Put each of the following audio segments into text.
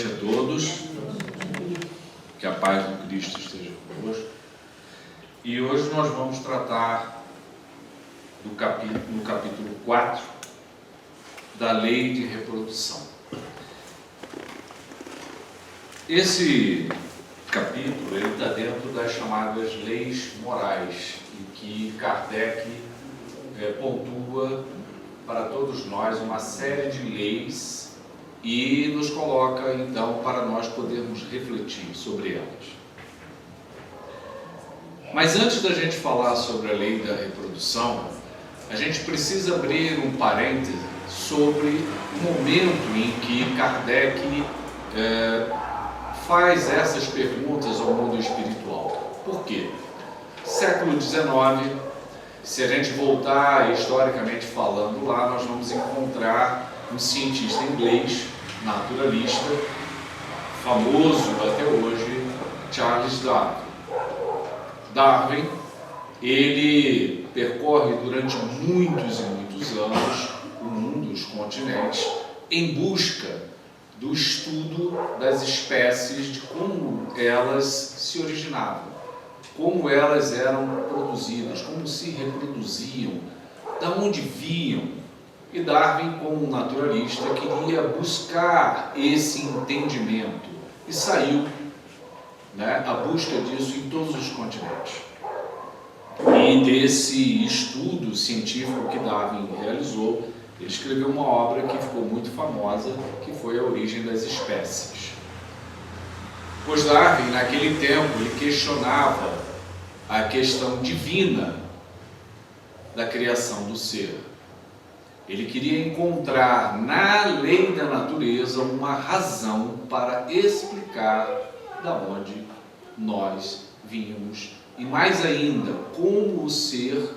noite a todos, que a paz do Cristo esteja convosco. E hoje nós vamos tratar no capítulo 4 da lei de reprodução. Esse capítulo está dentro das chamadas leis morais, em que Kardec pontua para todos nós uma série de leis e nos coloca, então, para nós podermos refletir sobre elas. Mas antes da gente falar sobre a lei da reprodução, a gente precisa abrir um parêntese sobre o momento em que Kardec faz essas perguntas ao mundo espiritual. Por quê? Século XIX, se a gente voltar historicamente falando lá, nós vamos encontrar um cientista inglês, naturalista, famoso até hoje, Charles Darwin. Darwin, ele percorre durante muitos e muitos anos o mundo, os continentes, em busca do estudo das espécies, de como elas se originavam, como elas eram produzidas, como se reproduziam, de onde vinham. E Darwin, como naturalista, queria buscar esse entendimento e saiu, à busca disso em todos os continentes. E desse estudo científico que Darwin realizou, ele escreveu uma obra que ficou muito famosa, que foi A Origem das Espécies. Pois Darwin, naquele tempo, ele questionava a questão divina da criação do ser. Ele queria encontrar na lei da natureza uma razão para explicar da onde nós vínhamos e, mais ainda, como os seres,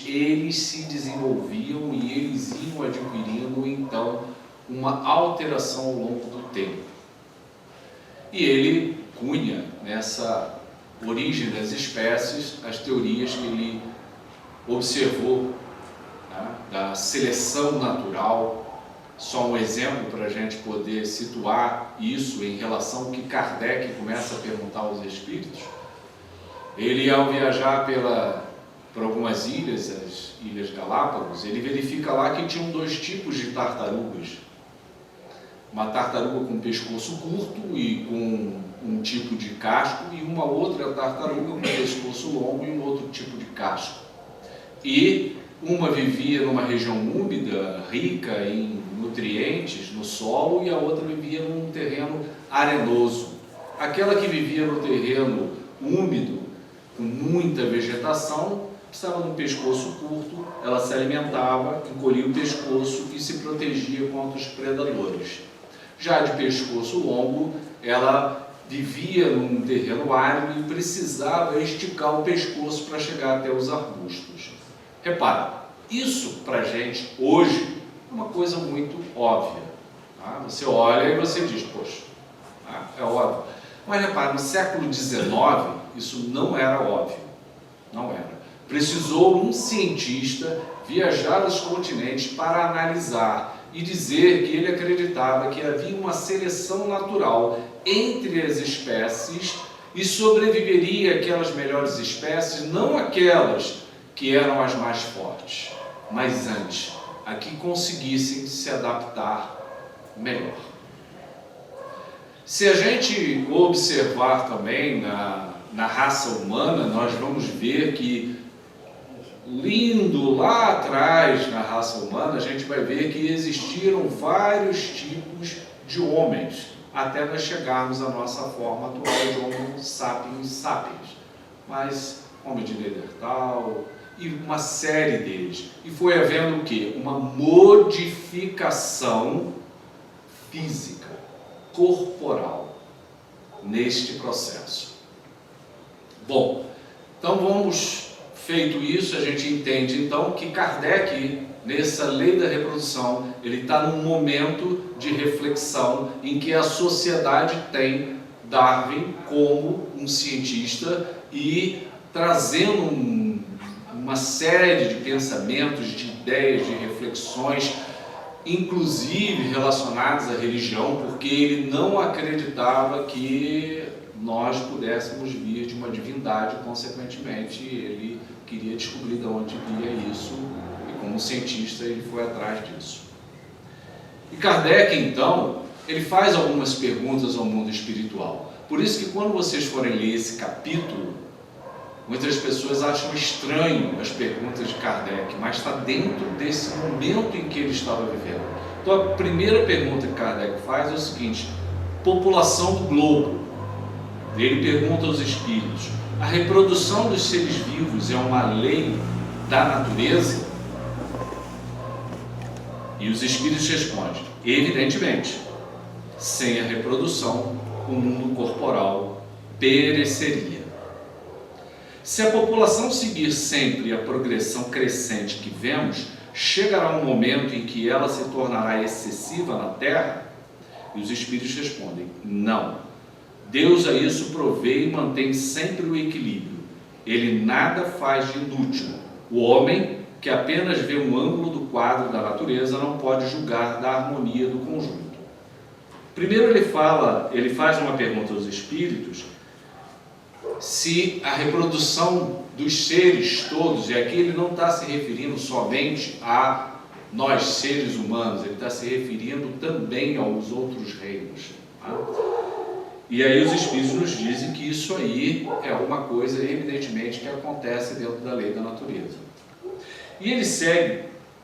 eles se desenvolviam e eles iam adquirindo, então, uma alteração ao longo do tempo. E ele cunha nessa origem das espécies as teorias que ele observou, da seleção natural. Só um exemplo para a gente poder situar isso em relação ao que Kardec começa a perguntar aos espíritos. Ele, ao viajar por algumas ilhas, as Ilhas Galápagos, ele verifica lá que tinham dois tipos de tartarugas. Uma tartaruga com pescoço curto e com um tipo de casco, e uma outra tartaruga com pescoço longo e um outro tipo de casco. E uma vivia numa região úmida, rica em nutrientes no solo, e a outra vivia num terreno arenoso. Aquela que vivia no terreno úmido, com muita vegetação, precisava de um pescoço curto, ela se alimentava, encolhia o pescoço e se protegia contra os predadores. Já de pescoço longo, ela vivia num terreno árido e precisava esticar o pescoço para chegar até os arbustos. Repara, isso para a gente hoje é uma coisa muito óbvia. Você olha e você diz, poxa, é óbvio. Mas repara, no século XIX, isso não era óbvio. Não era. Precisou um cientista viajar aos continentes para analisar e dizer que ele acreditava que havia uma seleção natural entre as espécies e sobreviveria aquelas melhores espécies, não aquelas que eram as mais fortes, mas antes, a que conseguissem se adaptar melhor. Se a gente observar também na raça humana, nós vamos ver que, lindo lá atrás na raça humana, a gente vai ver que existiram vários tipos de homens, até nós chegarmos à nossa forma atual de Homo sapiens sapiens. Mas homem de Neandertal e uma série deles. E foi havendo o quê? Uma modificação física, corporal, neste processo. Bom, então feito isso, a gente entende então que Kardec, nessa lei da reprodução, ele está num momento de reflexão em que a sociedade tem Darwin como um cientista e trazendo uma série de pensamentos, de ideias, de reflexões inclusive relacionadas à religião, porque ele não acreditava que nós pudéssemos vir de uma divindade, consequentemente ele queria descobrir de onde via isso, e como cientista ele foi atrás disso. E Kardec, então, ele faz algumas perguntas ao mundo espiritual. Por isso que quando vocês forem ler esse capítulo, muitas pessoas acham estranho as perguntas de Kardec, mas está dentro desse momento em que ele estava vivendo. Então a primeira pergunta que Kardec faz é o seguinte: população do globo. Ele pergunta aos espíritos: a reprodução dos seres vivos é uma lei da natureza? E os espíritos respondem: evidentemente, sem a reprodução, o mundo corporal pereceria. Se a população seguir sempre a progressão crescente que vemos, chegará um momento em que ela se tornará excessiva na Terra? E os espíritos respondem: não. Deus a isso provê e mantém sempre o equilíbrio. Ele nada faz de inútil. O homem, que apenas vê um ângulo do quadro da natureza, não pode julgar da harmonia do conjunto. Primeiro ele faz uma pergunta aos espíritos se a reprodução dos seres todos, e aqui ele não está se referindo somente a nós seres humanos, ele está se referindo também aos outros reinos. Tá? E aí os espíritos nos dizem que isso aí é uma coisa evidentemente que acontece dentro da lei da natureza. E ele segue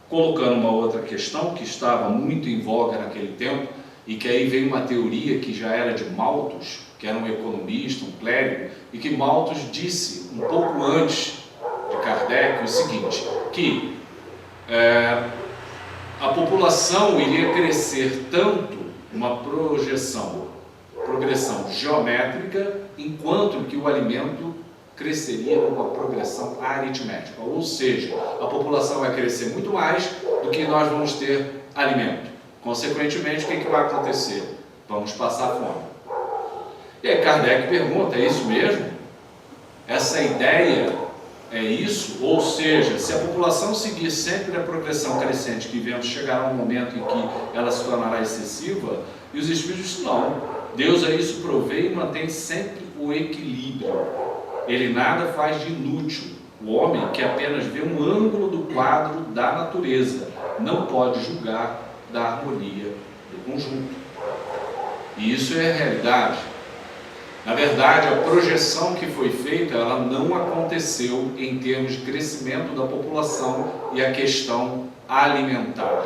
colocando uma outra questão que estava muito em voga naquele tempo, e que aí veio uma teoria que já era de Malthus, que era um economista, um clérigo, e que Malthus disse um pouco antes de Kardec o seguinte, que a população iria crescer tanto uma progressão geométrica, enquanto que o alimento cresceria numa progressão aritmética, ou seja, a população vai crescer muito mais do que nós vamos ter alimento. Consequentemente, o que vai acontecer? Vamos passar fome. E aí Kardec pergunta: é isso mesmo? Essa ideia é isso? Ou seja, se a população seguir sempre a progressão crescente que vemos, chegará um momento em que ela se tornará excessiva? E os espíritos dizem: não. Deus a isso provê e mantém sempre o equilíbrio. Ele nada faz de inútil. O homem, que apenas vê um ângulo do quadro da natureza, não pode julgar da harmonia do conjunto. E isso é a realidade. Na verdade, a projeção que foi feita, ela não aconteceu em termos de crescimento da população e a questão alimentar.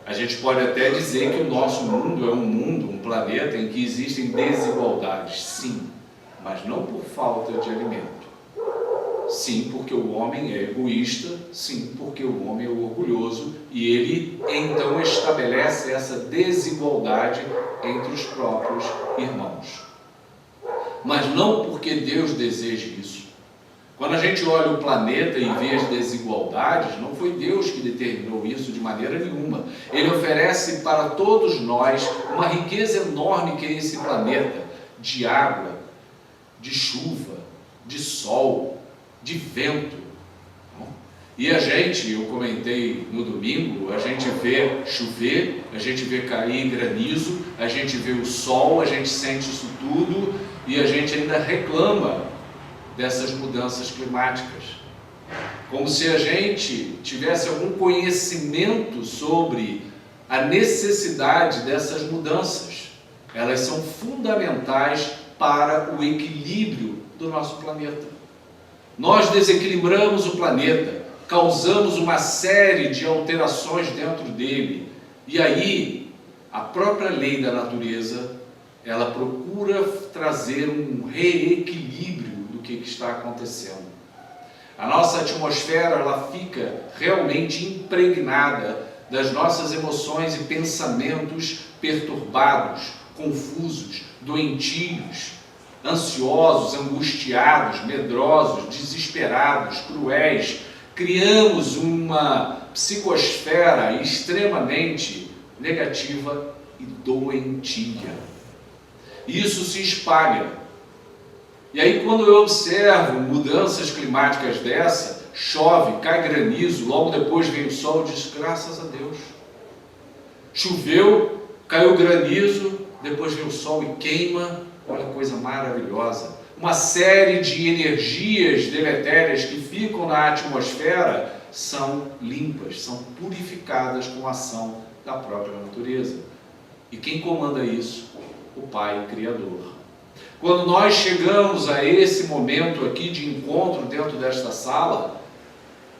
A gente pode até dizer que o nosso mundo é um planeta em que existem desigualdades, sim, mas não por falta de alimento. Sim, porque o homem é egoísta, sim, porque o homem é orgulhoso, e ele então estabelece essa desigualdade entre os próprios irmãos. Mas não porque Deus deseja isso. Quando a gente olha o planeta e vê as desigualdades, não foi Deus que determinou isso de maneira nenhuma. Ele oferece para todos nós uma riqueza enorme que é esse planeta, de água, de chuva, de sol, de vento. E a gente, eu comentei no domingo, a gente vê chover, a gente vê cair granizo, a gente vê o sol, a gente sente isso tudo e a gente ainda reclama dessas mudanças climáticas. Como se a gente tivesse algum conhecimento sobre a necessidade dessas mudanças. Elas são fundamentais para o equilíbrio do nosso planeta. Nós desequilibramos o planeta, causamos uma série de alterações dentro dele, e aí a própria lei da natureza, ela procura trazer um reequilíbrio do que está acontecendo. A nossa atmosfera, ela fica realmente impregnada das nossas emoções e pensamentos perturbados, confusos, doentios, ansiosos, angustiados, medrosos, desesperados, cruéis. Criamos uma psicosfera extremamente negativa e doentia. Isso se espalha. E aí, quando eu observo mudanças climáticas dessa, chove, cai granizo, logo depois vem o sol, diz graças a Deus. Choveu, caiu granizo, depois vem o sol e queima, olha que coisa maravilhosa. Uma série de energias deletérias que ficam na atmosfera são limpas, são purificadas com a ação da própria natureza. E quem comanda isso? O Pai Criador. Quando nós chegamos a esse momento aqui de encontro dentro desta sala,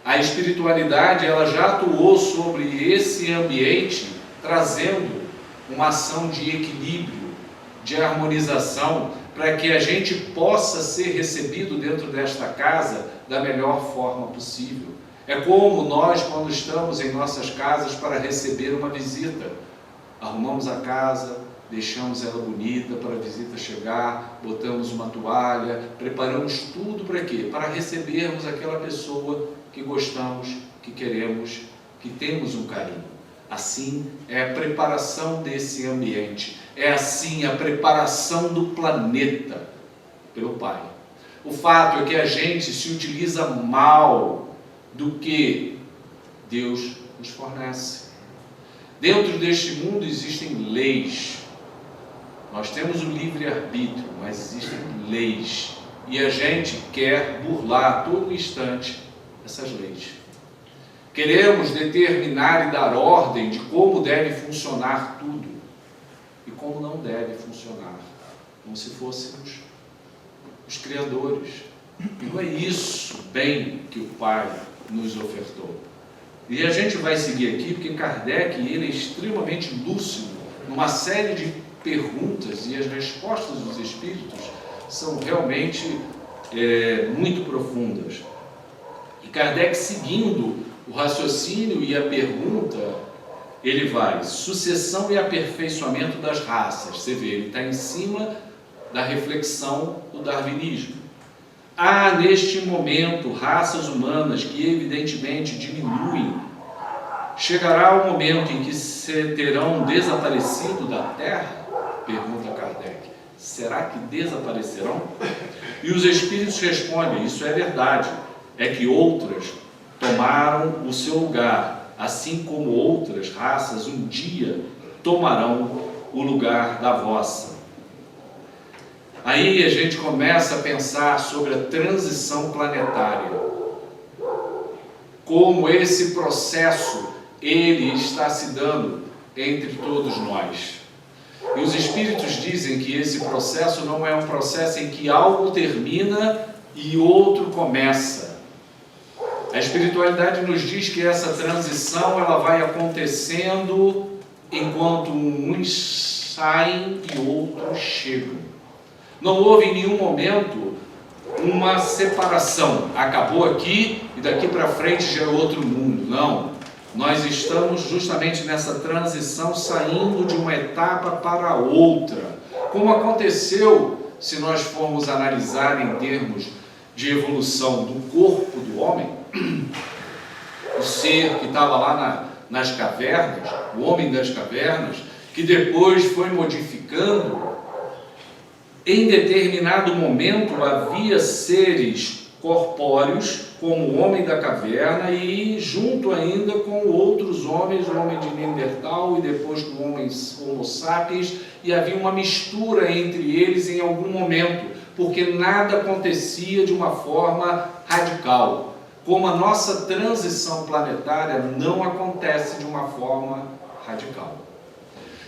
a espiritualidade ela já atuou sobre esse ambiente, trazendo uma ação de equilíbrio, de harmonização, para que a gente possa ser recebido dentro desta casa da melhor forma possível. É como nós, quando estamos em nossas casas para receber uma visita, arrumamos a casa, deixamos ela bonita para a visita chegar, botamos uma toalha, preparamos tudo para quê? Para recebermos aquela pessoa que gostamos, que queremos, que temos um carinho. Assim é a preparação desse ambiente, é assim a preparação do planeta pelo Pai. O fato é que a gente se utiliza mal do que Deus nos fornece. Dentro deste mundo existem leis. Nós temos o livre-arbítrio, mas existem leis. E a gente quer burlar a todo instante essas leis. Queremos determinar e dar ordem de como deve funcionar tudo e como não deve funcionar, como se fôssemos os criadores. E não é isso bem que o Pai nos ofertou. E a gente vai seguir aqui porque Kardec ele é extremamente lúcido numa série de perguntas e as respostas dos espíritos são realmente muito profundas. E Kardec, seguindo o raciocínio e a pergunta, ele vai, sucessão e aperfeiçoamento das raças. Você vê, ele está em cima da reflexão do darwinismo. Há neste momento raças humanas que evidentemente diminuem. Chegará o momento em que terão desaparecido da Terra? Pergunta Kardec. Será que desaparecerão? E os espíritos respondem, isso é verdade, é que outras tomaram o seu lugar, assim como outras raças um dia tomarão o lugar da vossa. Aí a gente começa a pensar sobre a transição planetária, como esse processo ele está se dando entre todos nós. E os espíritos dizem que esse processo não é um processo em que algo termina e outro começa. A espiritualidade nos diz que essa transição ela vai acontecendo enquanto uns saem e outros chegam. Não houve em nenhum momento uma separação. Acabou aqui e daqui para frente já é outro mundo. Não. Nós estamos justamente nessa transição, saindo de uma etapa para outra. Como aconteceu, se nós formos analisar em termos de evolução do corpo do homem, o ser que estava lá nas cavernas, o homem das cavernas, que depois foi modificando, em determinado momento havia seres corpóreos, como o homem da caverna, e junto ainda com outros homens, o homem de Neandertal e depois com o homem Homo sapiens, e havia uma mistura entre eles em algum momento, porque nada acontecia de uma forma radical. Como a nossa transição planetária não acontece de uma forma radical.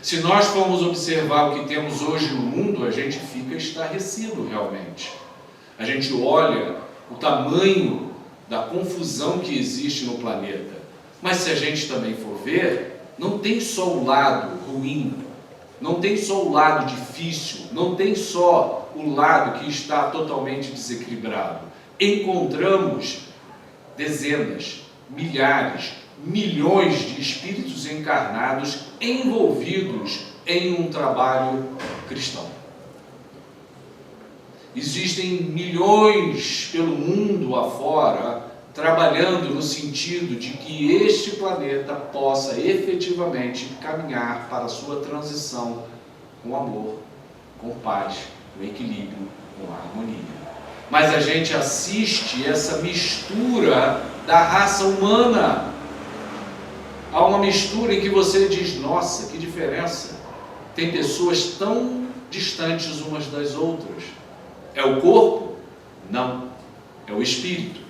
Se nós formos observar o que temos hoje no mundo, a gente fica estarrecido realmente. A gente olha o tamanho da confusão que existe no planeta. Mas se a gente também for ver, não tem só o lado ruim, não tem só o lado difícil, não tem só o lado que está totalmente desequilibrado. Encontramos dezenas, milhares, milhões de espíritos encarnados envolvidos em um trabalho cristão. Existem milhões pelo mundo afora trabalhando no sentido de que este planeta possa efetivamente caminhar para a sua transição com amor, com paz, com equilíbrio, com harmonia. mas a gente assiste essa mistura da raça humana. Há uma mistura em que você diz, nossa, que diferença. Tem pessoas tão distantes umas das outras. É o corpo? Não. É o espírito.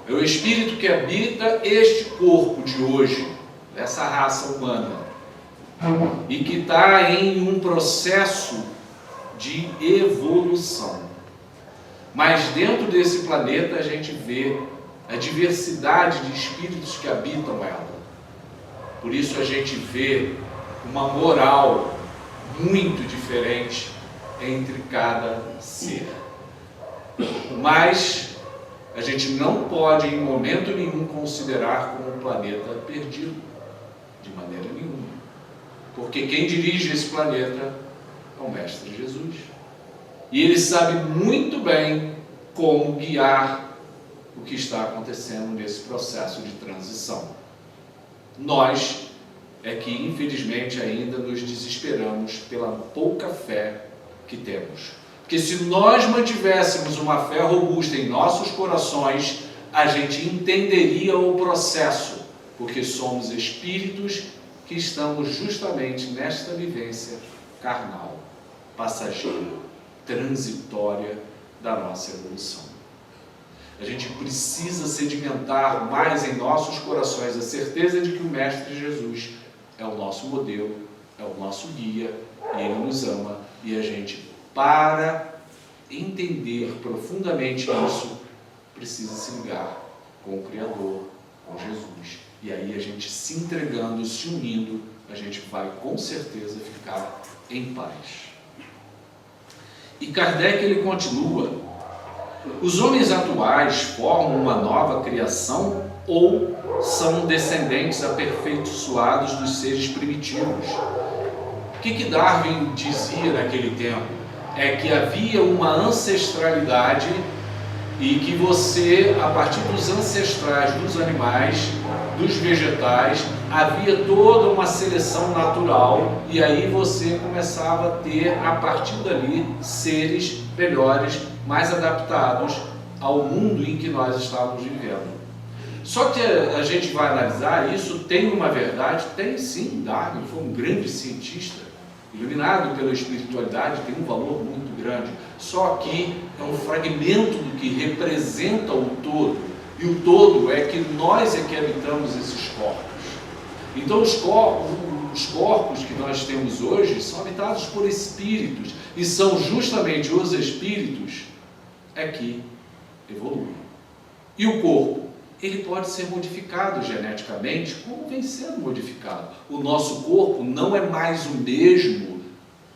É o espírito que habita este corpo de hoje, essa raça humana, e que está em um processo de evolução. Mas dentro desse planeta a gente vê a diversidade de espíritos que habitam ela. Por isso a gente vê uma moral muito diferente entre cada ser. Mas a gente não pode em momento nenhum considerar como um planeta perdido, de maneira nenhuma. Porque quem dirige esse planeta é o Mestre Jesus. E ele sabe muito bem como guiar o que está acontecendo nesse processo de transição. Nós é que, infelizmente, ainda nos desesperamos pela pouca fé que temos. Porque se nós mantivéssemos uma fé robusta em nossos corações, a gente entenderia o processo, porque somos espíritos que estamos justamente nesta vivência carnal, passageira, transitória da nossa evolução. A gente precisa sedimentar mais em nossos corações a certeza de que o Mestre Jesus é o nosso modelo, é o nosso guia, e Ele nos ama, e a gente, para entender profundamente isso, precisa se ligar com o Criador, com Jesus. E aí a gente se entregando, se unindo, a gente vai com certeza ficar em paz. E Kardec ele continua: os homens atuais formam uma nova criação ou são descendentes aperfeiçoados dos seres primitivos? O que Darwin dizia naquele tempo? É que havia uma ancestralidade e que você, a partir dos ancestrais dos animais, dos vegetais, havia toda uma seleção natural, e aí você começava a ter, a partir dali, seres melhores, mais adaptados ao mundo em que nós estávamos vivendo. Só que a gente vai analisar, isso tem uma verdade? Tem sim. Darwin foi um grande cientista, iluminado pela espiritualidade, tem um valor muito grande. Só que é um fragmento do que representa o todo. E o todo é que nós é que habitamos esses corpos. Então os corpos que nós temos hoje são habitados por espíritos. E são justamente os espíritos que evoluem. E o corpo? Ele pode ser modificado geneticamente, como vem sendo modificado. O nosso corpo não é mais o mesmo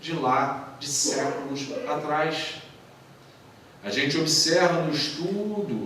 de lá, de séculos atrás. A gente observa no estudo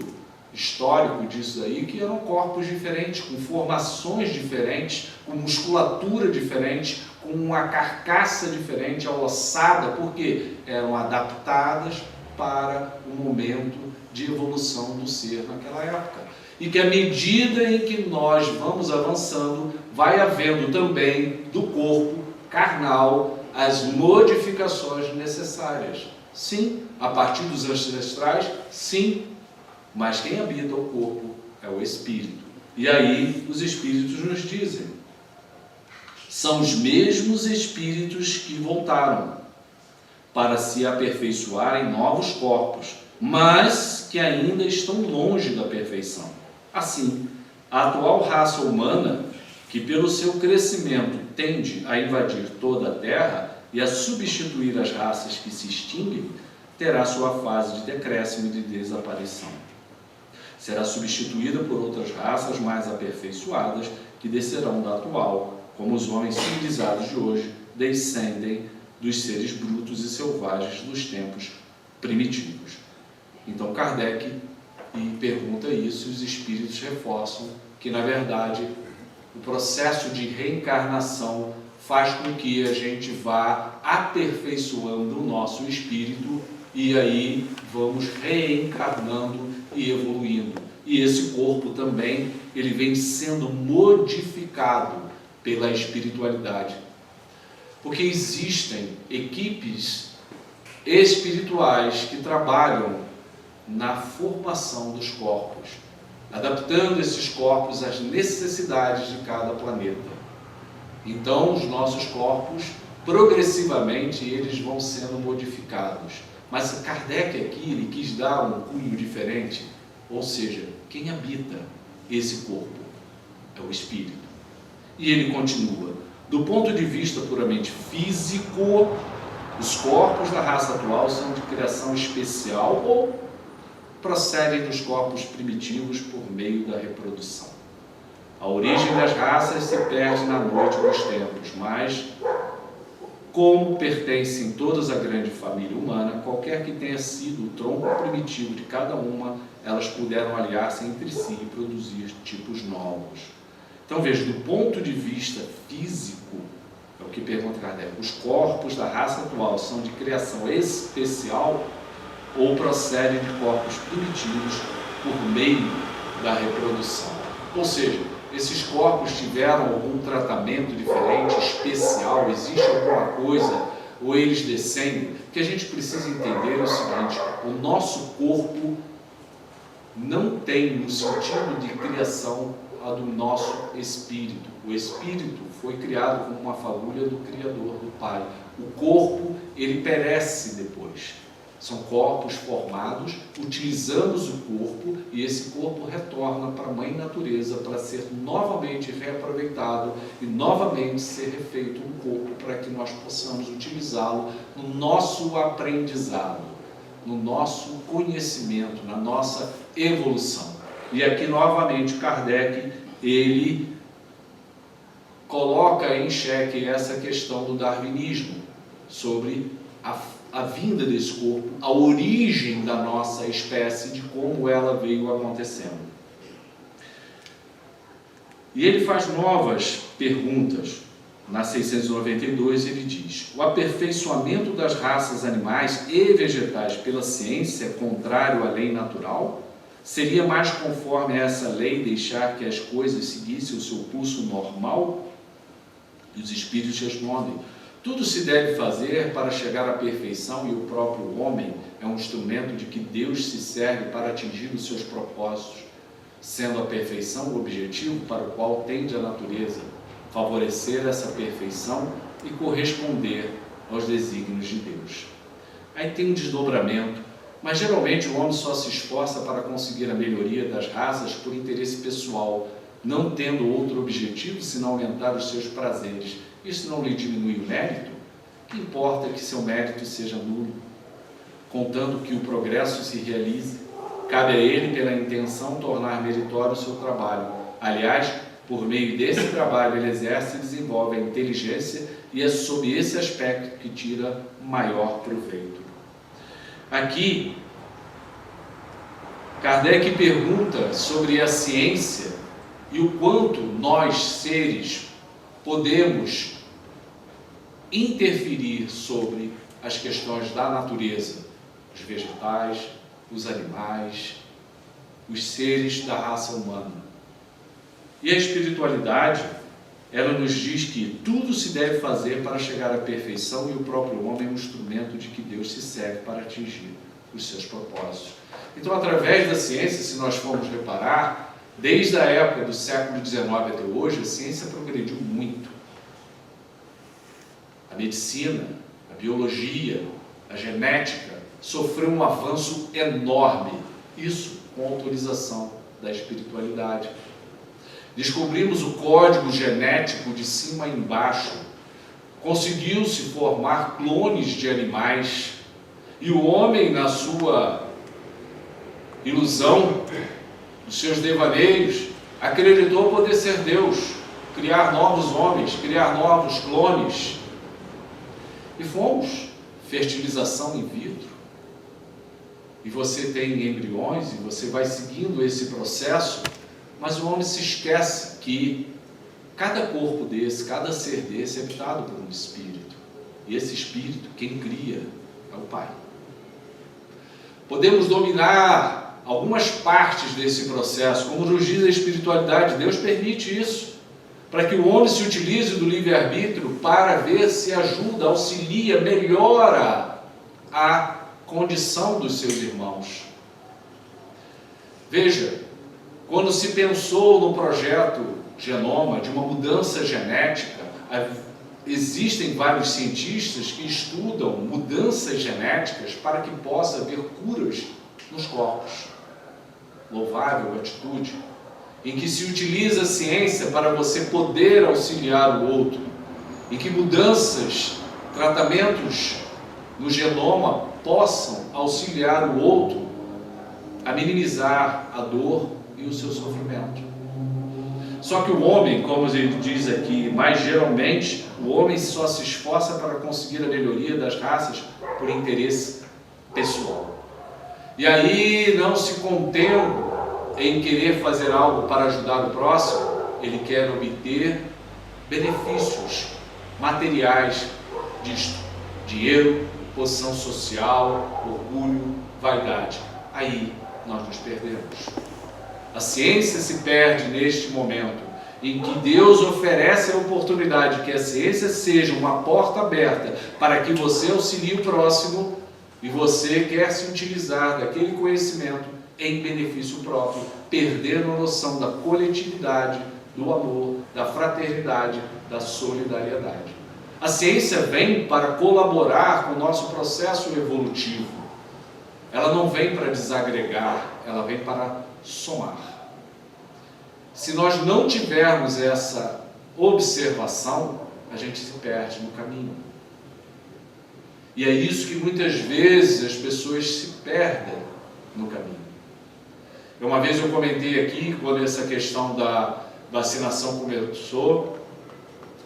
histórico disso aí, que eram corpos diferentes, com formações diferentes, com musculatura diferente, com uma carcaça diferente, a ossada, porque eram adaptadas para o momento de evolução do ser naquela época. E que à medida em que nós vamos avançando, vai havendo também do corpo carnal as modificações necessárias. Sim, a partir dos ancestrais, sim, mas quem habita o corpo é o espírito. E aí os espíritos nos dizem: são os mesmos espíritos que voltaram para se aperfeiçoar em novos corpos, mas que ainda estão longe da perfeição. Assim, a atual raça humana, que pelo seu crescimento tende a invadir toda a Terra e a substituir as raças que se extinguem, terá sua fase de decréscimo e de desaparição. Será substituída por outras raças mais aperfeiçoadas que descerão da atual, como os homens civilizados de hoje descendem dos seres brutos e selvagens dos tempos primitivos. Então Kardec pergunta isso, e os espíritos reforçam que, na verdade, o processo de reencarnação faz com que a gente vá aperfeiçoando o nosso espírito, e aí vamos reencarnando e evoluindo. E esse corpo também, ele vem sendo modificado pela espiritualidade. Porque existem equipes espirituais que trabalham na formação dos corpos, adaptando esses corpos às necessidades de cada planeta. Então, os nossos corpos, progressivamente, eles vão sendo modificados. Mas Kardec aqui, ele quis dar um cunho diferente, ou seja, quem habita esse corpo é o espírito. E ele continua, do ponto de vista puramente físico, os corpos da raça atual são de criação especial ou procedem dos corpos primitivos por meio da reprodução. A origem das raças se perde na noite dos tempos, mas, como pertencem todas à grande família humana, qualquer que tenha sido o tronco primitivo de cada uma, elas puderam aliar-se entre si e produzir tipos novos. Então veja, do ponto de vista físico, é o que pergunta Kardec, os corpos da raça atual são de criação especial ou procedem de corpos primitivos por meio da reprodução. Ou seja, esses corpos tiveram algum tratamento diferente, especial, existe alguma coisa, ou eles descendem? O que a gente precisa entender é o seguinte, o nosso corpo não tem no sentido de criação a do nosso espírito. O espírito foi criado como uma fagulha do Criador, do Pai. O corpo, ele perece depois. São corpos formados, utilizamos o corpo e esse corpo retorna para a Mãe Natureza para ser novamente reaproveitado e novamente ser refeito um corpo para que nós possamos utilizá-lo no nosso aprendizado, no nosso conhecimento, na nossa evolução. E aqui novamente Kardec, ele coloca em xeque essa questão do darwinismo, sobre a vinda desse corpo, a origem da nossa espécie, de como ela veio acontecendo. E ele faz novas perguntas. Na 692 ele diz, o aperfeiçoamento das raças animais e vegetais pela ciência, contrário à lei natural, seria mais conforme a essa lei deixar que as coisas seguissem o seu curso normal? E os espíritos respondem, tudo se deve fazer para chegar à perfeição e o próprio homem é um instrumento de que Deus se serve para atingir os seus propósitos, sendo a perfeição o objetivo para o qual tende a natureza, favorecer essa perfeição e corresponder aos desígnios de Deus. Aí tem um desdobramento, mas geralmente o homem só se esforça para conseguir a melhoria das raças por interesse pessoal, não tendo outro objetivo senão aumentar os seus prazeres. Isso não lhe diminui o mérito? O que importa é que seu mérito seja nulo, contanto que o progresso se realize. Cabe a ele, pela intenção, tornar meritório o seu trabalho. Aliás, por meio desse trabalho, ele exerce e desenvolve a inteligência e é sob esse aspecto que tira maior proveito. Aqui, Kardec pergunta sobre a ciência e o quanto nós, seres, podemos interferir sobre as questões da natureza, os vegetais, os animais, os seres da raça humana. E a espiritualidade, ela nos diz que tudo se deve fazer para chegar à perfeição e o próprio homem é um instrumento de que Deus se serve para atingir os seus propósitos. Então, através da ciência, se nós formos reparar, desde a época do século XIX até hoje, a ciência progrediu muito. A medicina, a biologia, a genética sofreu um avanço enorme. Isso com autorização da espiritualidade. Descobrimos o código genético de cima a embaixo. Conseguiu-se formar clones de animais. E o homem, na sua ilusão, nos seus devaneios, acreditou poder ser Deus, criar novos homens, criar novos clones. E fomos, fertilização in vitro. E você tem embriões e você vai seguindo esse processo, mas o homem se esquece que cada corpo desse, cada ser desse é habitado por um espírito. E esse espírito, quem cria, é o Pai. Podemos dominar algumas partes desse processo, como nos diz a espiritualidade, Deus permite isso, para que o homem se utilize do livre-arbítrio para ver se ajuda, auxilia, melhora à condição dos seus irmãos. Veja, quando se pensou no projeto Genoma, de uma mudança genética, existem vários cientistas que estudam mudanças genéticas para que possa haver curas nos corpos. Louvável atitude, em que se utiliza a ciência para você poder auxiliar o outro, em que mudanças, tratamentos no genoma possam auxiliar o outro a minimizar a dor e o seu sofrimento. Só que o homem, como ele diz aqui, mais geralmente, o homem só se esforça para conseguir a melhoria das raças por interesse pessoal. E aí, não se contendo em querer fazer algo para ajudar o próximo, ele quer obter benefícios materiais disto: dinheiro, posição social, orgulho, vaidade. Aí nós nos perdemos. A ciência se perde neste momento em que Deus oferece a oportunidade que a ciência seja uma porta aberta para que você auxilie o próximo, e você quer se utilizar daquele conhecimento em benefício próprio, perdendo a noção da coletividade, do amor, da fraternidade, da solidariedade. A ciência vem para colaborar com o nosso processo evolutivo. Ela não vem para desagregar, ela vem para somar. Se nós não tivermos essa observação, a gente se perde no caminho. E é isso que muitas vezes as pessoas se perdem no caminho. Uma vez eu comentei aqui, quando essa questão da vacinação começou,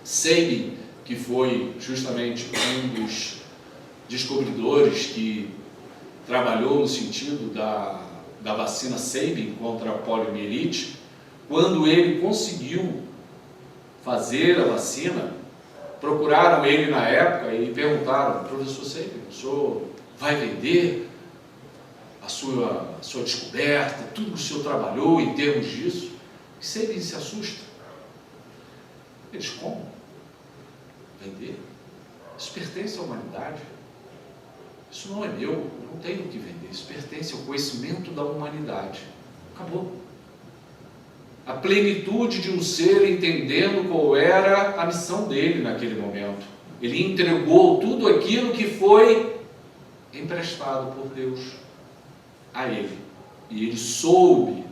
Sabin, que foi justamente um dos descobridores que trabalhou no sentido da vacina Sabin contra a poliomielite, quando ele conseguiu fazer a vacina, procuraram ele na época e perguntaram: professor Sabin, o senhor vai vender a sua descoberta, tudo que o senhor trabalhou em termos disso? E Sabin se assusta. Eles: como? Vender? Isso pertence à humanidade. Isso não é meu, eu não tenho o que vender. Isso pertence ao conhecimento da humanidade. Acabou. A plenitude de um ser entendendo qual era a missão dele naquele momento. Ele entregou tudo aquilo que foi emprestado por Deus a ele. E ele soube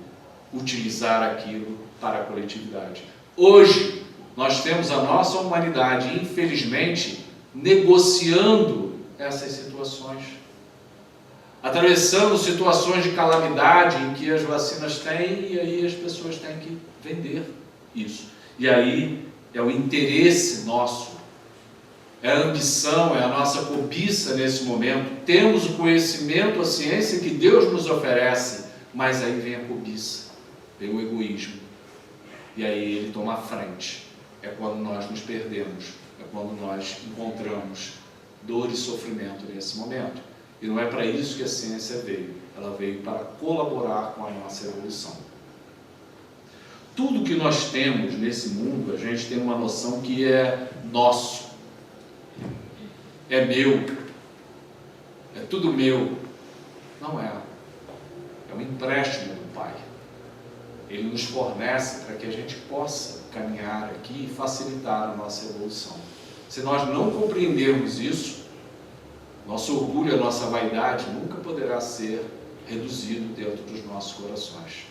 utilizar aquilo para a coletividade. Hoje, nós temos a nossa humanidade, infelizmente, negociando essas situações, atravessando situações de calamidade em que as vacinas têm, e aí as pessoas têm que vender isso. E aí é o interesse nosso, é a ambição, é a nossa cobiça nesse momento. Temos o conhecimento, a ciência que Deus nos oferece, mas aí vem a cobiça, vem o egoísmo, e aí ele toma a frente. É quando nós nos perdemos, é quando nós encontramos dor e sofrimento nesse momento. E não é para isso que a ciência veio. Ela veio para colaborar com a nossa evolução. Tudo que nós temos nesse mundo, a gente tem uma noção que é nosso, é meu, é tudo meu. Não é. É um empréstimo do Pai. Ele nos fornece para que a gente possa caminhar aqui e facilitar a nossa evolução. Se nós não compreendermos isso, nosso orgulho, a nossa vaidade nunca poderá ser reduzido dentro dos nossos corações.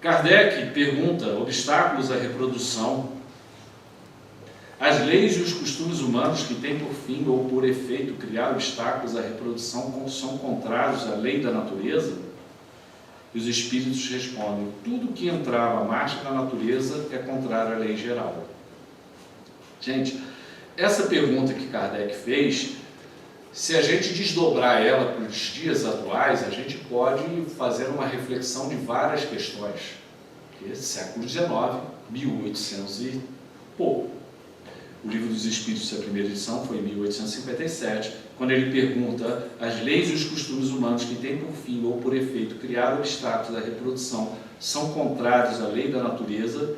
Kardec pergunta: obstáculos à reprodução. As leis e os costumes humanos que têm por fim ou por efeito criar obstáculos à reprodução são contrários à lei da natureza? E os espíritos respondem: tudo que entrava à marcha da natureza é contrário à lei geral. Gente, essa pergunta que Kardec fez, se a gente desdobrar ela para os dias atuais, a gente pode fazer uma reflexão de várias questões. Porque século XIX, 1800 e pouco. O Livro dos Espíritos, a primeira edição, foi em 1857, quando ele pergunta: as leis e os costumes humanos que têm por fim ou por efeito criar obstáculos à reprodução são contrários à lei da natureza?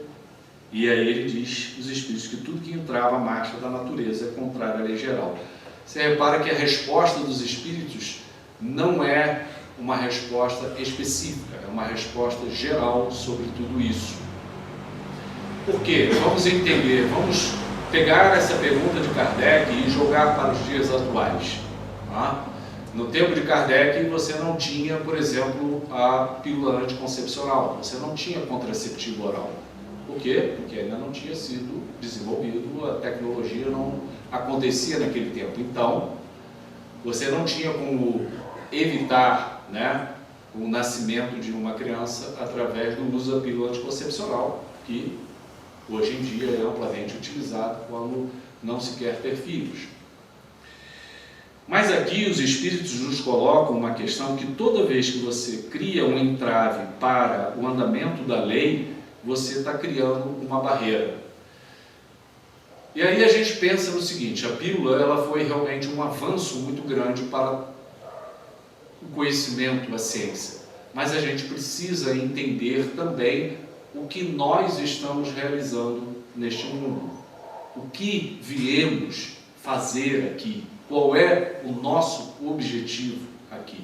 E aí ele diz, os espíritos, que tudo que entrava à marcha da natureza é contrário à lei geral. Você repara que a resposta dos espíritos não é uma resposta específica, é uma resposta geral sobre tudo isso. Por quê? Vamos entender, vamos pegar essa pergunta de Kardec e jogar para os dias atuais. Tá? No tempo de Kardec, você não tinha, por exemplo, a pílula anticoncepcional, você não tinha contraceptivo oral. Por quê? Porque ainda não tinha sido desenvolvido, a tecnologia não acontecia naquele tempo. Então, você não tinha como evitar, né, o nascimento de uma criança através do uso da pílula anticoncepcional, que hoje em dia é amplamente utilizado quando não se quer ter filhos. Mas aqui os espíritos nos colocam uma questão que toda vez que você cria um entrave para o andamento da lei, você está criando uma barreira. E aí a gente pensa no seguinte, a pílula ela foi realmente um avanço muito grande para o conhecimento, a ciência. Mas a gente precisa entender também o que nós estamos realizando neste mundo. O que viemos fazer aqui? Qual é o nosso objetivo aqui?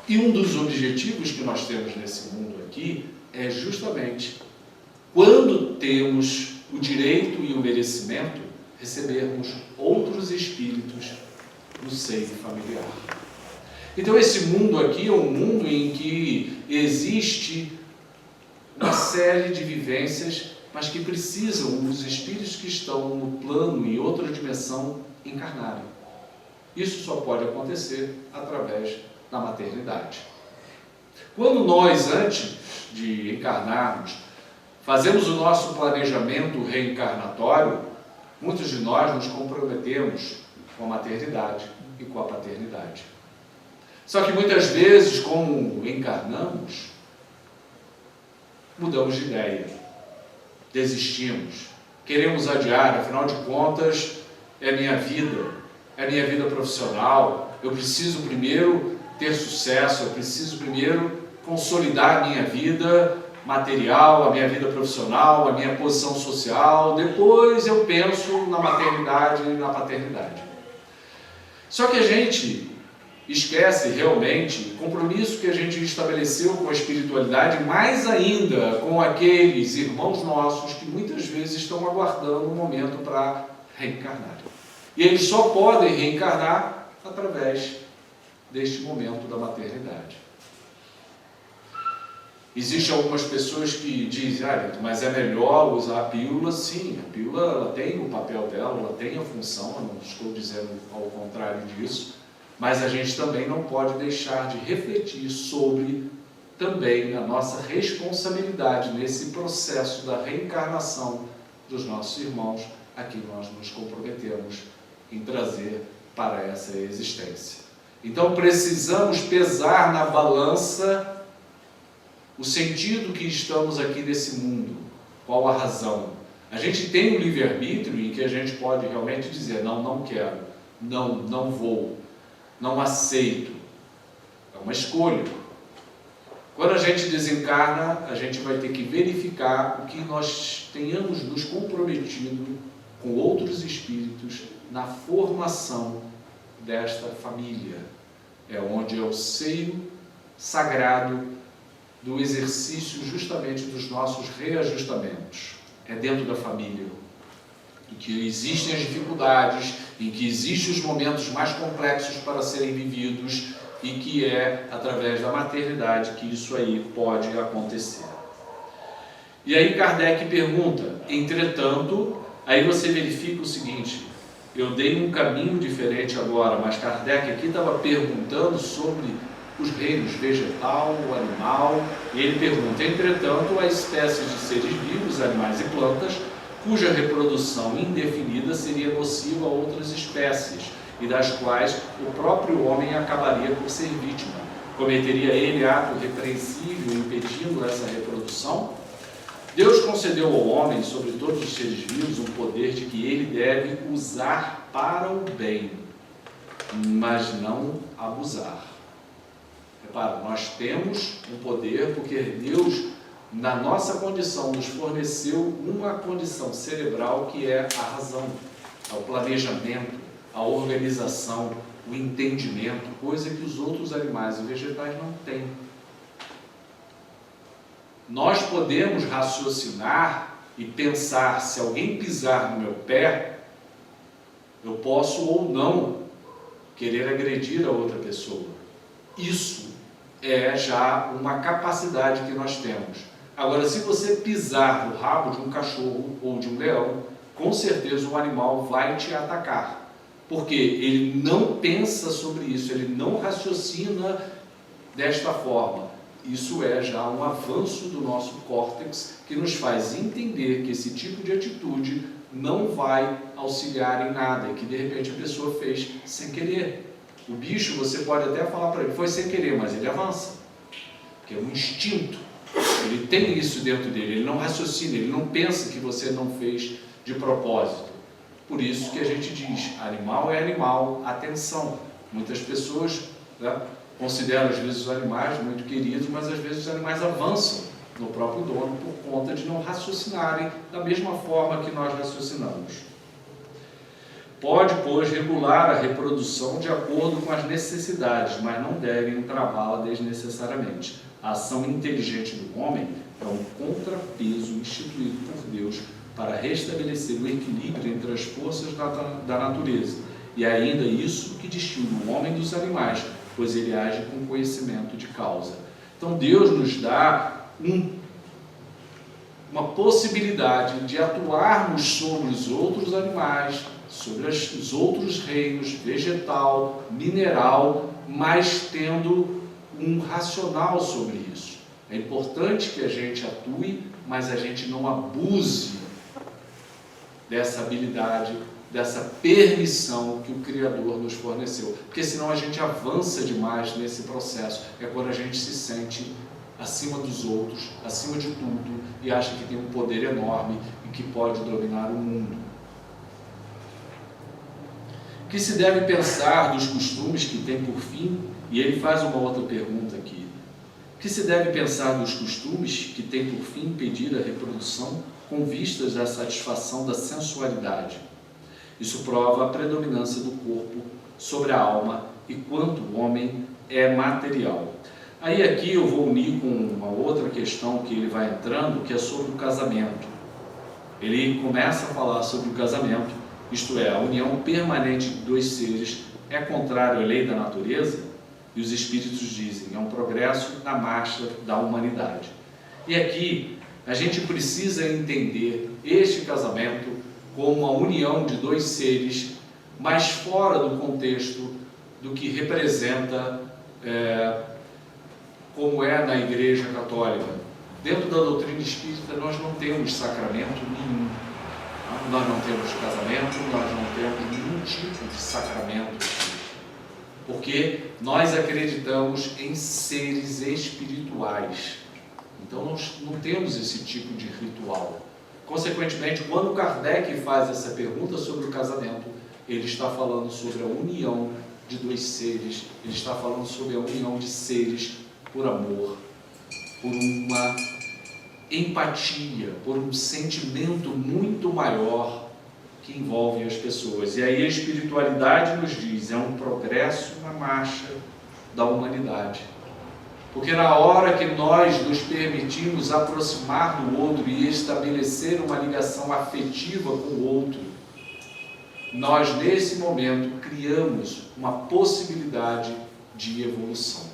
E um dos objetivos que nós temos nesse mundo aqui é justamente, quando temos o direito e o merecimento, recebermos outros espíritos no seio familiar. Então esse mundo aqui é um mundo em que existe uma série de vivências, mas que precisam os espíritos que estão no plano e outra dimensão encarnarem. Isso só pode acontecer através da maternidade. Quando nós, antes de encarnarmos, fazemos o nosso planejamento reencarnatório, muitos de nós nos comprometemos com a maternidade e com a paternidade. Só que muitas vezes, como encarnamos, mudamos de ideia, desistimos, queremos adiar, afinal de contas, é minha vida profissional, eu preciso primeiro ter sucesso, eu preciso primeiro consolidar a minha vida material, a minha vida profissional, a minha posição social, depois eu penso na maternidade e na paternidade. Só que a gente esquece realmente o compromisso que a gente estabeleceu com a espiritualidade, mais ainda com aqueles irmãos nossos que muitas vezes estão aguardando um momento para reencarnar. E eles só podem reencarnar através deste momento da maternidade. Existem algumas pessoas que dizem, mas é melhor usar a pílula. Sim, a pílula ela tem o papel dela, ela tem a função, eu não estou dizendo ao contrário disso, mas a gente também não pode deixar de refletir sobre também a nossa responsabilidade nesse processo da reencarnação dos nossos irmãos, a quem nós nos comprometemos em trazer para essa existência. Então precisamos pesar na balança o sentido que estamos aqui nesse mundo, qual a razão. A gente tem um livre-arbítrio em que a gente pode realmente dizer, não quero, não vou, não aceito. É uma escolha. Quando a gente desencarna, a gente vai ter que verificar o que nós tenhamos nos comprometido com outros espíritos na formação desta família. É onde é o seio sagrado do exercício justamente dos nossos reajustamentos. É dentro da família, em que existem as dificuldades, em que existem os momentos mais complexos para serem vividos e que é através da maternidade que isso aí pode acontecer. E aí Kardec pergunta, entretanto, aí você verifica o seguinte, eu dei um caminho diferente agora, mas Kardec aqui estava perguntando sobre os reinos vegetal, animal, e ele pergunta, entretanto, há espécies de seres vivos, animais e plantas, cuja reprodução indefinida seria nociva a outras espécies, e das quais o próprio homem acabaria por ser vítima. Cometeria ele ato repreensível impedindo essa reprodução? Deus concedeu ao homem, sobre todos os seres vivos, um poder de que ele deve usar para o bem, mas não abusar. Repara, nós temos um poder porque Deus na nossa condição, nos forneceu uma condição cerebral que é a razão, o planejamento, a organização, o entendimento, coisa que os outros animais e vegetais não têm. Nós podemos raciocinar e pensar, se alguém pisar no meu pé, eu posso ou não querer agredir a outra pessoa. Isso é já uma capacidade que nós temos. Agora, se você pisar no rabo de um cachorro ou de um leão, com certeza o animal vai te atacar. Porque ele não pensa sobre isso, ele não raciocina desta forma. Isso é já um avanço do nosso córtex que nos faz entender que esse tipo de atitude não vai auxiliar em nada e que de repente a pessoa fez sem querer. O bicho, você pode até falar para ele, foi sem querer, mas ele avança, porque é um instinto, ele tem isso dentro dele, ele não raciocina, ele não pensa que você não fez de propósito. Por isso que a gente diz, animal é animal, atenção. Muitas pessoas, né, consideram às vezes os animais muito queridos, mas às vezes os animais avançam no próprio dono por conta de não raciocinarem da mesma forma que nós raciocinamos. Pode, pois, regular a reprodução de acordo com as necessidades, mas não devem travá-la desnecessariamente. A ação inteligente do homem é um contrapeso instituído por Deus para restabelecer o equilíbrio entre as forças da natureza. E é ainda isso que distingue o homem dos animais, pois ele age com conhecimento de causa. Então Deus nos dá uma possibilidade de atuarmos sobre os outros animais, sobre os outros reinos, vegetal, mineral, mas tendo um racional sobre isso. É importante que a gente atue, mas a gente não abuse dessa habilidade, dessa permissão que o Criador nos forneceu. Porque senão a gente avança demais nesse processo. É quando a gente se sente acima dos outros, acima de tudo, e acha que tem um poder enorme e que pode dominar o mundo. O que se deve pensar dos costumes que tem por fim? E ele faz uma outra pergunta aqui. O que se deve pensar dos costumes que tem por fim impedir a reprodução com vistas à satisfação da sensualidade? Isso prova a predominância do corpo sobre a alma e quanto o homem é material. Aí aqui eu vou unir com uma outra questão que ele vai entrando, que é sobre o casamento. Ele começa a falar sobre o casamento, isto é, a união permanente de dois seres é contrário à lei da natureza? E os espíritos dizem, é um progresso na marcha da humanidade. E aqui a gente precisa entender este casamento como uma união de dois seres, mas fora do contexto do que representa como é na Igreja Católica. Dentro da doutrina espírita nós não temos sacramento nenhum. Nós não temos casamento, nós não temos nenhum tipo de sacramento. Porque nós acreditamos em seres espirituais. Então nós não temos esse tipo de ritual. Consequentemente, quando Kardec faz essa pergunta sobre o casamento, ele está falando sobre a união de dois seres, ele está falando sobre a união de seres por amor, por uma empatia, por um sentimento muito maior que envolve as pessoas. E aí a espiritualidade nos diz, é um progresso na marcha da humanidade. Porque na hora que nós nos permitimos aproximar do outro e estabelecer uma ligação afetiva com o outro, nós nesse momento criamos uma possibilidade de evolução.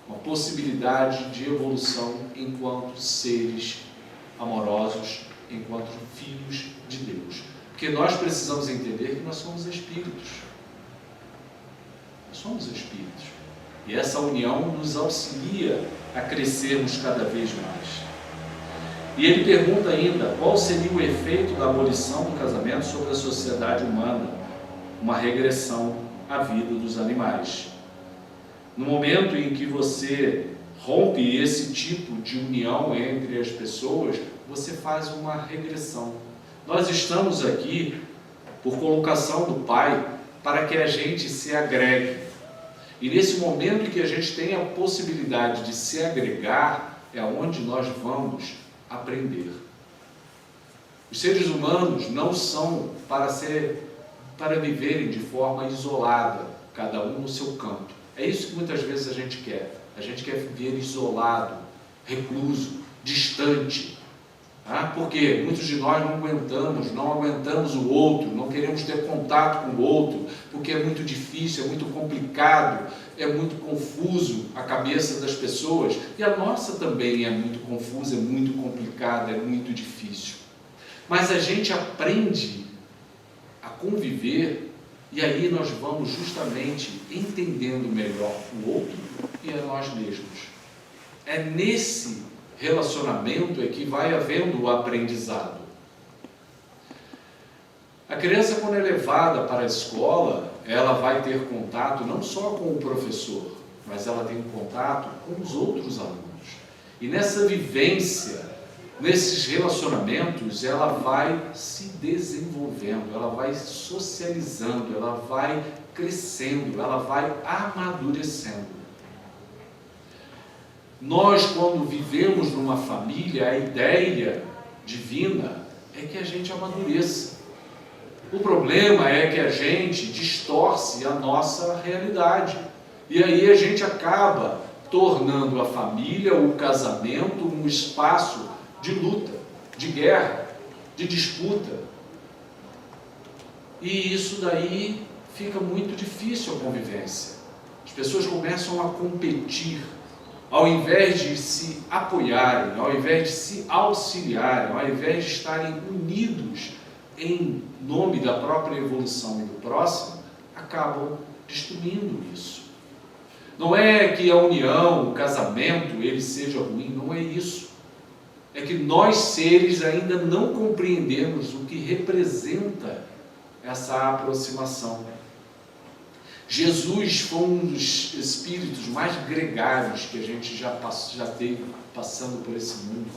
Uma possibilidade de evolução enquanto seres amorosos, enquanto filhos de Deus. Porque nós precisamos entender que nós somos espíritos. Nós somos espíritos. E essa união nos auxilia a crescermos cada vez mais. E ele pergunta ainda, qual seria o efeito da abolição do casamento sobre a sociedade humana? Uma regressão à vida dos animais. No momento em que você rompe esse tipo de união entre as pessoas, você faz uma regressão. Nós estamos aqui por colocação do Pai para que a gente se agregue. E nesse momento que a gente tem a possibilidade de se agregar, é onde nós vamos aprender. Os seres humanos não são para viverem de forma isolada, cada um no seu canto. É isso que muitas vezes a gente quer. A gente quer viver isolado, recluso, distante. Porque muitos de nós não aguentamos o outro, não queremos ter contato com o outro, porque é muito difícil, é muito complicado, é muito confuso a cabeça das pessoas, e a nossa também é muito confusa, é muito complicada, é muito difícil. Mas a gente aprende a conviver, e aí nós vamos justamente entendendo melhor o outro e a nós mesmos. É nesse relacionamento é que vai havendo o aprendizado. A criança, quando é levada para a escola, ela vai ter contato não só com o professor, mas ela tem contato com os outros alunos. E nessa vivência, nesses relacionamentos, ela vai se desenvolvendo, ela vai socializando, ela vai crescendo, ela vai amadurecendo. Nós, quando vivemos numa família, a ideia divina é que a gente amadureça. O problema é que a gente distorce a nossa realidade. E aí a gente acaba tornando a família, o casamento, um espaço de luta, de guerra, de disputa. E isso daí fica muito difícil a convivência. As pessoas começam a competir, ao invés de se apoiarem, ao invés de se auxiliarem, ao invés de estarem unidos em nome da própria evolução e do próximo, acabam destruindo isso. Não é que a união, o casamento, ele seja ruim, não é isso. É que nós seres ainda não compreendemos o que representa essa aproximação. Jesus foi um dos espíritos mais gregários que a gente já teve passando por esse mundo.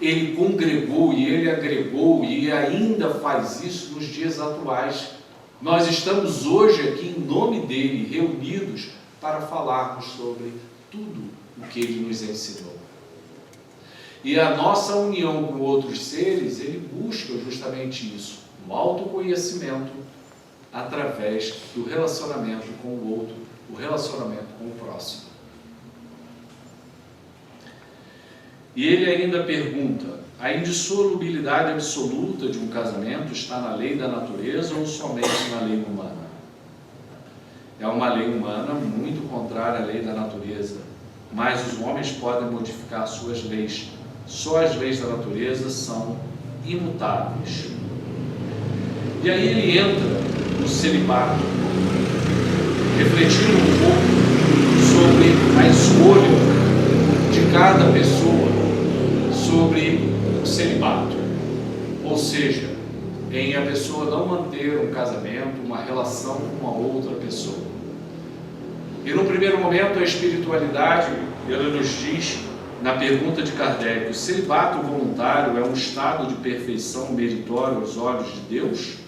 Ele congregou e ele agregou e ainda faz isso nos dias atuais. Nós estamos hoje aqui em nome dele, reunidos para falarmos sobre tudo o que ele nos ensinou. E a nossa união com outros seres, ele busca justamente isso, o autoconhecimento, através do relacionamento com o outro, o relacionamento com o próximo. E ele ainda pergunta: a indissolubilidade absoluta de um casamento está na lei da natureza ou somente na lei humana? É uma lei humana muito contrária à lei da natureza, mas os homens podem modificar suas leis. Só as leis da natureza são imutáveis. E aí ele entra no celibato, refletindo um pouco sobre a escolha de cada pessoa sobre o celibato, ou seja, em a pessoa não manter um casamento, uma relação com uma outra pessoa. E no primeiro momento a espiritualidade, ela nos diz, na pergunta de Kardec, o celibato voluntário é um estado de perfeição meritório aos olhos de Deus?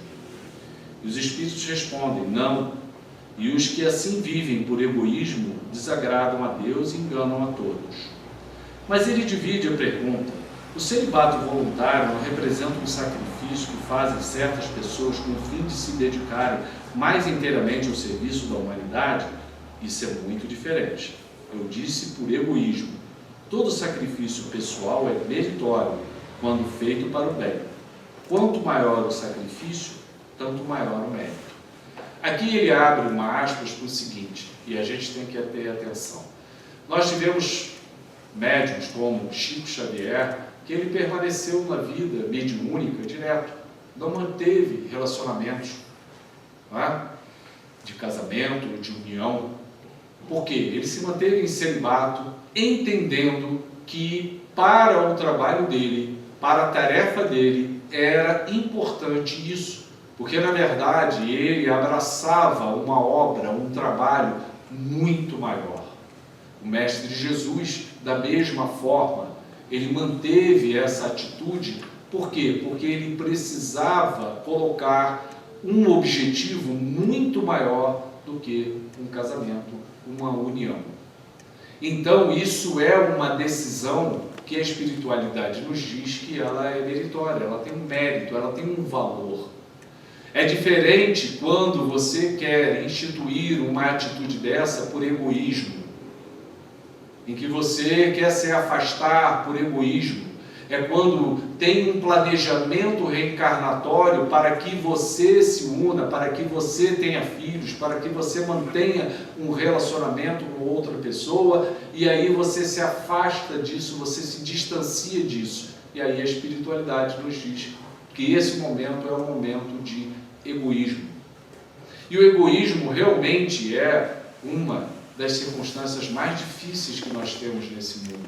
E os espíritos respondem, não. E os que assim vivem por egoísmo desagradam a Deus e enganam a todos. Mas ele divide a pergunta. O celibato voluntário não representa um sacrifício que fazem certas pessoas com o fim de se dedicarem mais inteiramente ao serviço da humanidade? Isso é muito diferente. Eu disse por egoísmo. Todo sacrifício pessoal é meritório quando feito para o bem. Quanto maior o sacrifício, tanto maior o mérito. Aqui ele abre uma aspas para o seguinte, e a gente tem que ter atenção. Nós tivemos médiuns como Chico Xavier, que ele permaneceu na vida mediúnica direto, não manteve relacionamentos, não é? De casamento, de união. Por quê? Ele se manteve em celibato, entendendo que para o trabalho dele, para a tarefa dele, era importante isso. Porque, na verdade, ele abraçava uma obra, um trabalho muito maior. O Mestre Jesus, da mesma forma, ele manteve essa atitude. Por quê? Porque ele precisava colocar um objetivo muito maior do que um casamento, uma união. Então, isso é uma decisão que a espiritualidade nos diz que ela é meritória, ela tem um mérito, ela tem um valor. É diferente quando você quer instituir uma atitude dessa por egoísmo, em que você quer se afastar por egoísmo. É quando tem um planejamento reencarnatório para que você se una, para que você tenha filhos, para que você mantenha um relacionamento com outra pessoa, e aí você se afasta disso, você se distancia disso. E aí a espiritualidade nos diz que esse momento é um momento de egoísmo. E o egoísmo realmente é uma das circunstâncias mais difíceis que nós temos nesse mundo,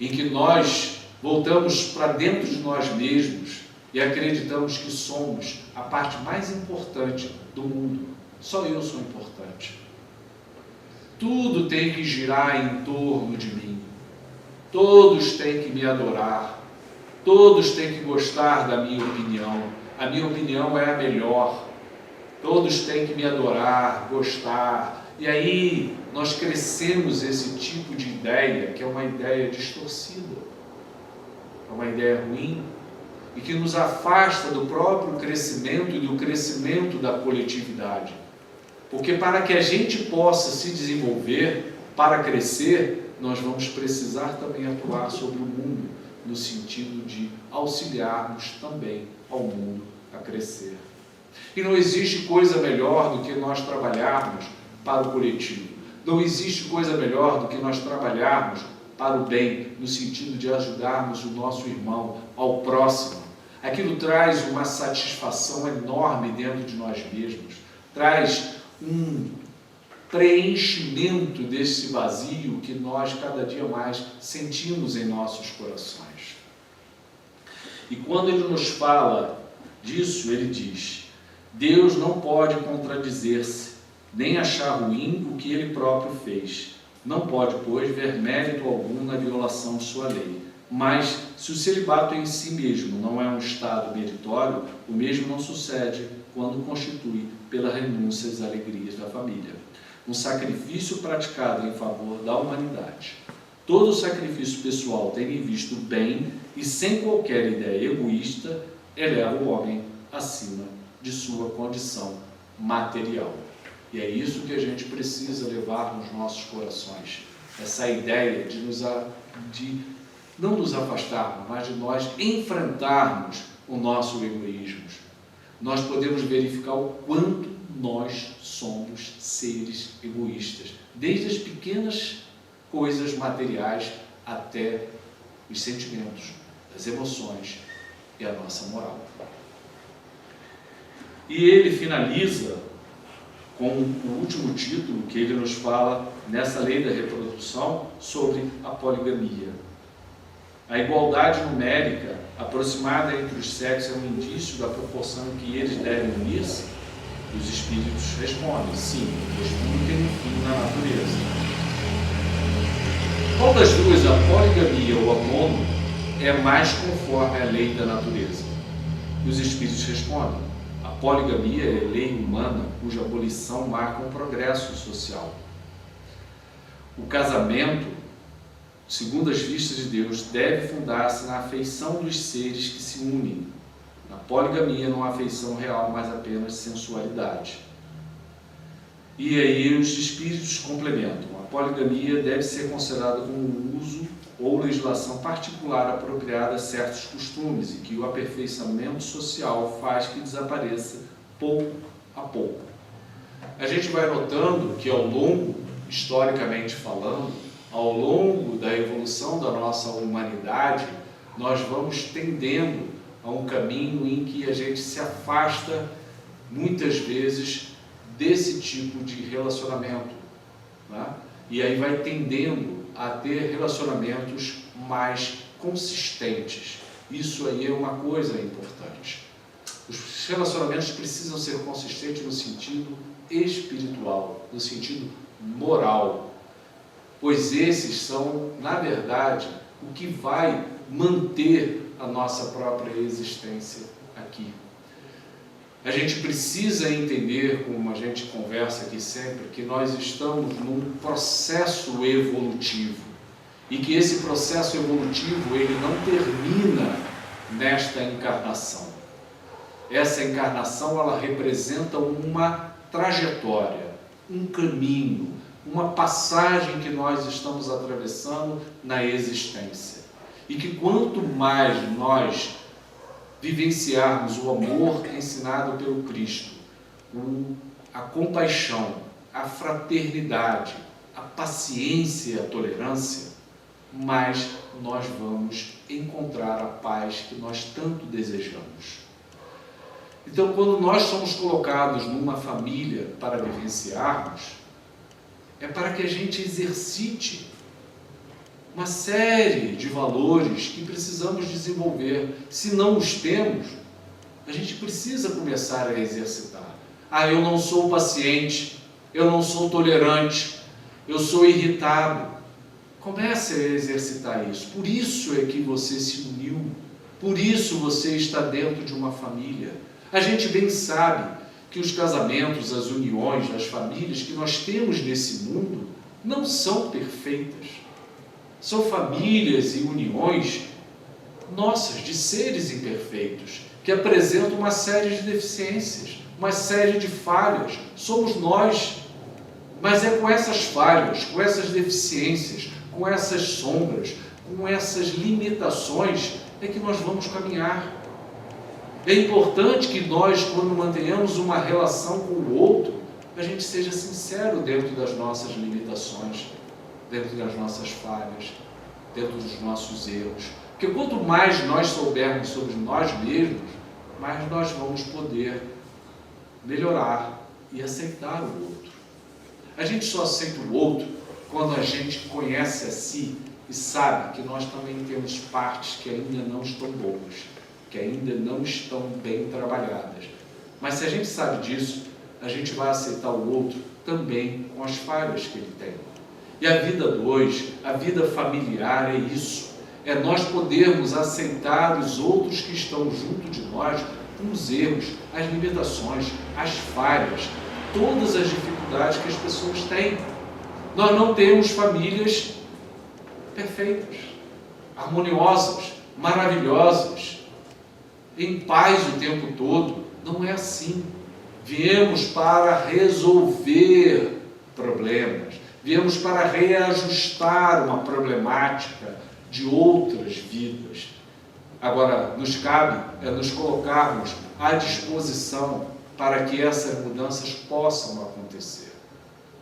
em que nós voltamos para dentro de nós mesmos e acreditamos que somos a parte mais importante do mundo. Só eu sou importante. Tudo tem que girar em torno de mim. Todos têm que me adorar. Todos têm que gostar da minha opinião. A minha opinião é a melhor. Todos têm que me adorar, gostar. E aí nós crescemos esse tipo de ideia, que é uma ideia distorcida. É uma ideia ruim e que nos afasta do próprio crescimento e do crescimento da coletividade. Porque para que a gente possa se desenvolver, para crescer, nós vamos precisar também atuar sobre o mundo, no sentido de auxiliarmos também ao mundo a crescer. E não existe coisa melhor do que nós trabalharmos para o coletivo. Não existe coisa melhor do que nós trabalharmos para o bem, no sentido de ajudarmos o nosso irmão, ao próximo. Aquilo traz uma satisfação enorme dentro de nós mesmos, traz um preenchimento desse vazio que nós cada dia mais sentimos em nossos corações. E quando ele nos fala disso, ele diz: Deus não pode contradizer-se, nem achar ruim o que ele próprio fez. Não pode, pois, ver mérito algum na violação de sua lei. Mas, se o celibato em si mesmo não é um estado meritório, o mesmo não sucede quando constitui pela renúncia às alegrias da família. Um sacrifício praticado em favor da humanidade. Todo sacrifício pessoal tem em vista o bem e sem qualquer ideia egoísta, eleva o homem acima de sua condição material. E é isso que a gente precisa levar nos nossos corações. Essa ideia de não nos afastarmos, mas de nós enfrentarmos o nosso egoísmo. Nós podemos verificar o quanto nós somos seres egoístas, desde as pequenas coisas materiais até os sentimentos, as emoções e a nossa moral. E ele finaliza com o último título que ele nos fala nessa lei da reprodução sobre a poligamia. A igualdade numérica aproximada entre os sexos é um indício da proporção em que eles devem unir-se? Os espíritos respondem: sim, pois tudo tem um fim na natureza. Qual das duas, a poligamia ou a mono, é mais conforme à lei da natureza? E os espíritos respondem: a poligamia é lei humana cuja abolição marca um progresso social. O casamento, segundo as vistas de Deus, deve fundar-se na afeição dos seres que se unem. Na poligamia não há afeição real, mas apenas sensualidade. E aí os espíritos complementam: a poligamia deve ser considerada como um uso ou legislação particular apropriada a certos costumes e que o aperfeiçoamento social faz que desapareça pouco a pouco. A gente vai notando que ao longo, historicamente falando, ao longo da evolução da nossa humanidade, nós vamos tendendo a um caminho em que a gente se afasta, muitas vezes, desse tipo de relacionamento, né? E aí vai tendendo a ter relacionamentos mais consistentes. Isso aí é uma coisa importante. Os relacionamentos precisam ser consistentes no sentido espiritual, no sentido moral, pois esses são, na verdade, o que vai manter a nossa própria existência aqui. A gente precisa entender, como a gente conversa aqui sempre, que nós estamos num processo evolutivo e que esse processo evolutivo ele não termina nesta encarnação. Essa encarnação ela representa uma trajetória, um caminho, uma passagem que nós estamos atravessando na existência. E que quanto mais nós vivenciarmos o amor ensinado pelo Cristo, a compaixão, a fraternidade, a paciência e a tolerância, mais nós vamos encontrar a paz que nós tanto desejamos. Então, quando nós somos colocados numa família para vivenciarmos, é para que a gente exercite uma série de valores que precisamos desenvolver. Se não os temos, a gente precisa começar a exercitar. Eu não sou paciente, eu não sou tolerante, eu sou irritado. Comece a exercitar isso. Por isso é que você se uniu, por isso você está dentro de uma família. A gente bem sabe que os casamentos, as uniões, as famílias que nós temos nesse mundo não são perfeitas. São famílias e uniões nossas, de seres imperfeitos, que apresentam uma série de deficiências, uma série de falhas. Somos nós. Mas é com essas falhas, com essas deficiências, com essas sombras, com essas limitações, é que nós vamos caminhar. É importante que nós, quando mantenhamos uma relação com o outro, a gente seja sincero dentro das nossas limitações, dentro das nossas falhas, dentro dos nossos erros. Porque quanto mais nós soubermos sobre nós mesmos, mais nós vamos poder melhorar e aceitar o outro. A gente só aceita o outro quando a gente conhece a si e sabe que nós também temos partes que ainda não estão boas, que ainda não estão bem trabalhadas. Mas se a gente sabe disso, a gente vai aceitar o outro também com as falhas que ele tem. E a vida 2, a vida familiar é isso. É nós podermos aceitar os outros que estão junto de nós com os erros, as limitações, as falhas, todas as dificuldades que as pessoas têm. Nós não temos famílias perfeitas, harmoniosas, maravilhosas, em paz o tempo todo. Não é assim. Viemos para resolver problemas, viemos para reajustar uma problemática de outras vidas. Agora, nos cabe nos colocarmos à disposição para que essas mudanças possam acontecer.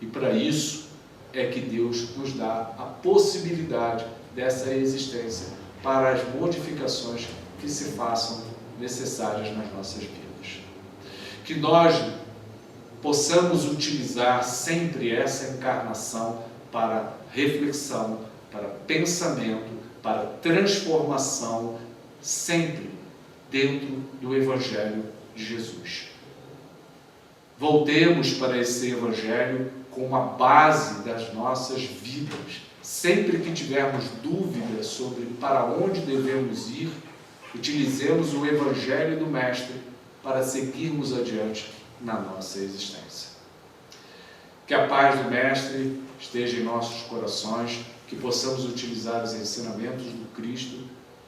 E para isso é que Deus nos dá a possibilidade dessa existência para as modificações que se façam necessárias nas nossas vidas. Que nós possamos utilizar sempre essa encarnação para reflexão, para pensamento, para transformação, sempre dentro do Evangelho de Jesus. Voltemos para esse Evangelho como a base das nossas vidas. Sempre que tivermos dúvidas sobre para onde devemos ir, utilizemos o Evangelho do Mestre para seguirmos adiante na nossa existência. Que a paz do Mestre esteja em nossos corações, que possamos utilizar os ensinamentos do Cristo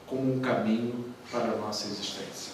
como um caminho para a nossa existência.